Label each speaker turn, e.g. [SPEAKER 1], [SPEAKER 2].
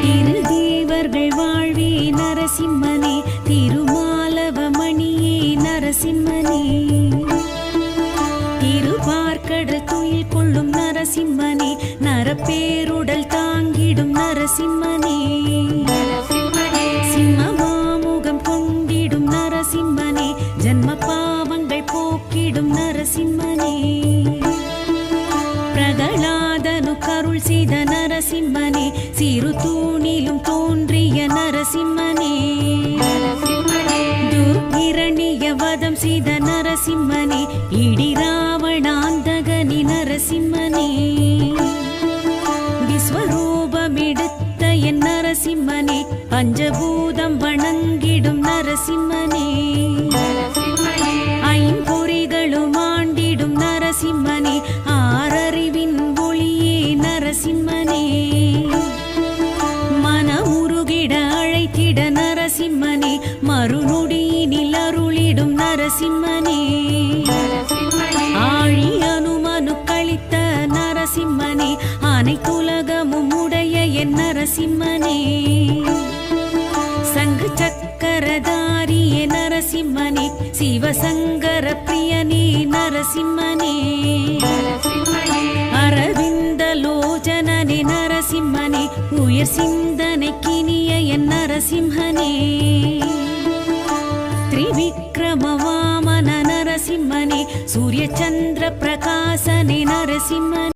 [SPEAKER 1] திருதேவர்கள் வாழ்வே நரசிம்மனே, திருமாலவமணியே நரசிம்மனே, திருவார்கடல் துயில் கொள்ளும் நரசிம்மனே, நரப்பேருடல் தாங்கிடும் நரசிம்மனே, சிம்மமாமுகம் கொண்டிடும் நரசிம்மனே, ஜன்ம பாவங்கள் போக்கிடும் நரசிம்மனே, பிரகலாதனு கருள் செய்த நரசிம்மனே, சிறு தூணிலும் தோன்றிய நரசிம்மனே, துர்கிரணிய வதம் செய்த நரசிம்மனே, இடி ராவணாந்தகனி நரசிம்மனே, விஸ்வரூபமெடுத்த என் நரசிம்மனே, பஞ்சபூதம் வணங்கிடும் நரசிம்மனே, ஐம்பொறிகளும் ஆண்டிடும் நரசிம்மனே, ஆறறிவின் ஒளியே நரசிம்மனே, மனமுருகிட அழைத்திட நரசிம்மனே, மறுநொடியினில் அருளிடும் நரசிம்மனே, ஆழி அனுமனு கழித்த நரசிம்மனே, அனைத்துலகமும் உடைய என் நரசிம்மனே, சங்கு சக்கரதாரிய நரசிம்மனே, சிவசங்கர பிரியனே நரசிம்மனே, அரவிந்த லோச்சனனே நரசிம்மனே, உயர் சிந்தனை கினிய என் நரசிம்மனே, திரிவிக்ரம வாமன நரசிம்மனே, சூரிய சந்திர பிரகாசனே நரசிம்மனே.